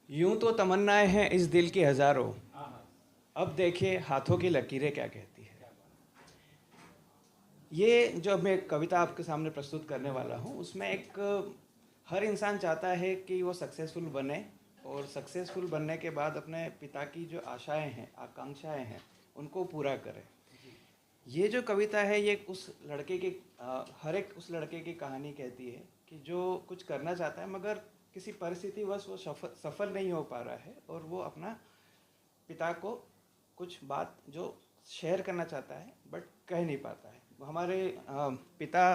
यूं तो तमन्नाएं हैं इस दिल की हजारों, अब देखिए हाथों की लकीरें क्या कहती है। ये जो मैं कविता आपके सामने प्रस्तुत करने वाला हूँ, उसमें एक हर इंसान चाहता है कि वो सक्सेसफुल बने और सक्सेसफुल बनने के बाद अपने पिता की जो आशाएं हैं, आकांक्षाएं हैं, उनको पूरा करे। ये जो कविता है ये उस लड़के की हर एक उस लड़के की कहानी कहती है कि जो कुछ करना चाहता है मगर किसी परिस्थितिवश वो सफल नहीं हो पा रहा है और वो अपना पिता को कुछ बात जो शेयर करना चाहता है बट कह नहीं पाता है। हमारे पिता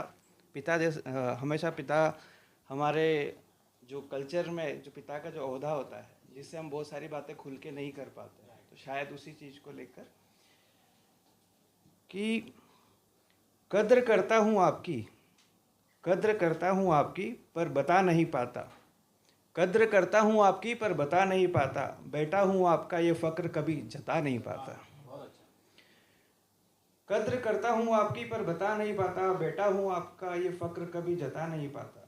पिता हमेशा पिता हमारे जो कल्चर में जो पिता का जो ओहदा होता है जिससे हम बहुत सारी बातें खुल के नहीं कर पाते हैं, तो शायद उसी चीज़ को लेकर कि कद्र करता हूँ आपकी, कद्र करता हूँ आपकी पर बता नहीं पाता, कद्र करता हूँ आपकी पर बता नहीं पाता, बेटा हूँ आपका ये फ़क्र कभी जता नहीं पाता। कद्र करता हूँ आपकी पर बता नहीं पाता, बेटा हूँ आपका ये फ़क्र कभी जता नहीं पाता।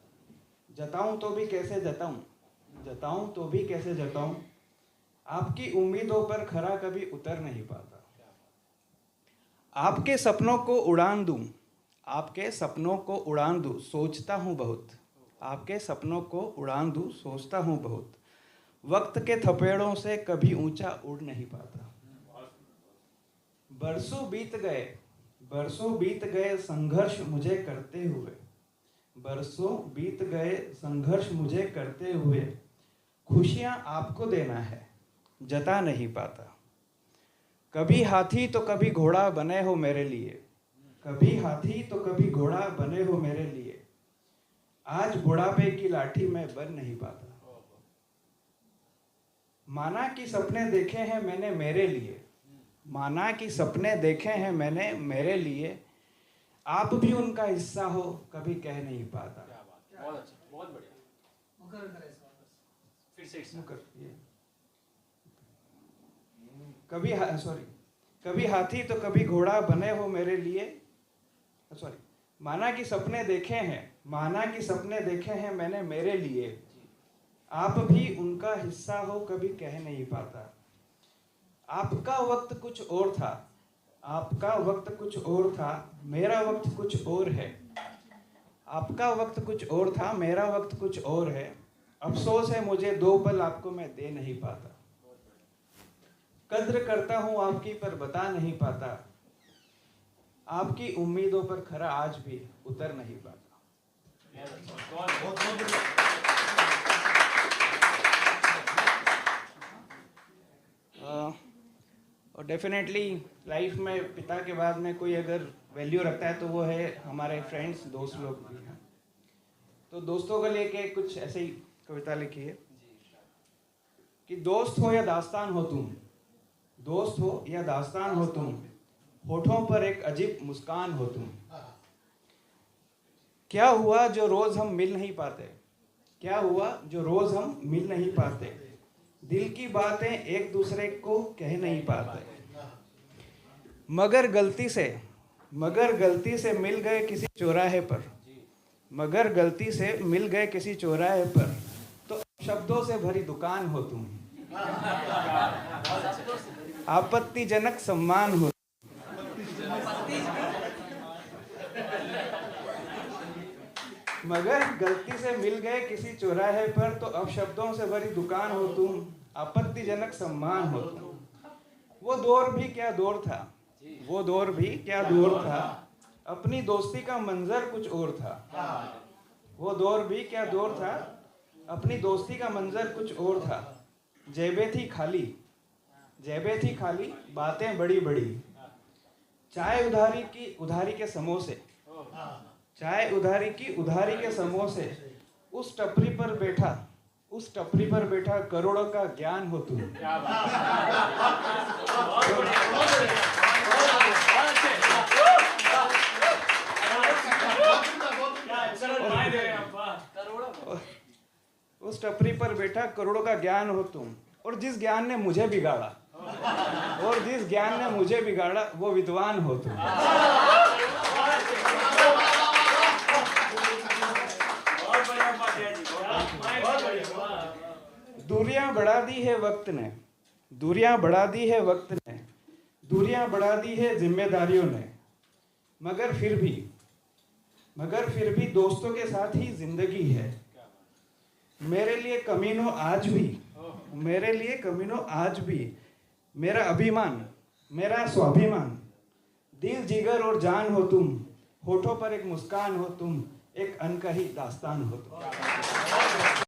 जताऊँ तो भी कैसे जताऊँ, जताऊँ तो भी कैसे जताऊँ, आपकी उम्मीदों पर खरा कभी उतर नहीं पाता। आपके सपनों को उड़ान दूँ, आपके सपनों को उड़ान दूँ, सोचता हूँ बहुत, आपके सपनों को उड़ान दूँ, सोचता हूँ बहुत, वक्त के थपेड़ों से कभी ऊंचा उड़ नहीं पाता। बरसों बीत गए, बरसों बीत गए संघर्ष मुझे करते हुए, बरसों बीत गए संघर्ष मुझे करते हुए, खुशियाँ आपको देना है जता नहीं पाता। कभी हाथी तो कभी घोड़ा बने हो मेरे लिए, कभी हाथी तो कभी घोड़ा बने हो मेरे लिए, आज बुढ़ापे की लाठी में बन नहीं पाता। माना कि सपने देखे हैं मैंने मेरे लिए, माना कि सपने देखे हैं मैंने मेरे लिए, आप भी उनका हिस्सा हो कभी कह नहीं पाता। बहुत अच्छा, बहुत बढ़िया। फिर से कभी सॉरी, कभी हाथी तो कभी घोड़ा बने हो मेरे लिए, सॉरी, माना कि सपने देखे हैं, माना कि सपने देखे हैं मैंने मेरे लिए, आप भी उनका हिस्सा हो कभी कह नहीं पाता। आपका वक्त कुछ और था, आपका वक्त कुछ और था, मेरा वक्त कुछ और है। आपका वक्त कुछ और था, मेरा वक्त कुछ और है, अफसोस है मुझे दो पल आपको मैं दे नहीं पाता। कद्र करता हूँ आपकी पर बता नहीं पाता, आपकी उम्मीदों पर खरा आज भी उतर नहीं पाता। और डेफिनेटली लाइफ में पिता के बाद में कोई अगर वैल्यू रखता है तो वो है हमारे फ्रेंड्स, दोस्त लोग भी हैं। तो दोस्तों को लेके कुछ ऐसे ही कविता लिखी है कि दोस्त हो या दास्तान हो तुम, दोस्त हो या दास्तान हो तुम, होठों पर एक अजीब मुस्कान हो तुम। क्या हुआ जो रोज हम मिल नहीं पाते, क्या हुआ जो रोज हम मिल नहीं पाते, दिल की बातें एक दूसरे को कह नहीं पाते, मगर गलती से मिल गए किसी चौराहे पर, मगर गलती से मिल गए किसी चौराहे पर, तो शब्दों से भरी दुकान हो तुम, आपत्तिजनक सम्मान हो, मगर गलती से मिल गए किसी चौराहे पर, तो अब शब्दों से भरी दुकान हो तुम, आपत्तिजनक सम्मान हो तुम। वो दौर भी क्या दौर था, वो दौर भी क्या दौर था, अपनी दोस्ती का मंजर कुछ और था। वो दौर भी क्या दौर था, अपनी दोस्ती का मंजर कुछ और था। जेबें थी खाली, जेबें थी खाली, बातें बड़ी बड़ी, चाय उधारी के समोसे, चाय उधारी के समोसे, उस टपरी पर बैठा, उस टपरी पर बैठा करोड़ों का ज्ञान हो तुम। उस टपरी पर बैठा करोड़ों का ज्ञान हो तुम, और जिस ज्ञान ने मुझे बिगाड़ा, और जिस ज्ञान ने मुझे बिगाड़ा, वो विद्वान हो तुम। दूरियां बढ़ा दी है वक्त ने, दूरियां बढ़ा दी है वक्त ने, दूरियां बढ़ा दी है जिम्मेदारियों ने, मगर फिर भी दोस्तों के साथ ही जिंदगी है। मेरे लिए कमीनों आज भी, मेरे लिए कमीनों आज भी, मेरा अभिमान, मेरा स्वाभिमान, दिल जिगर और जान हो तुम, होठों पर एक मुस्कान हो तुम, एक अनकही दास्तान हो तुम।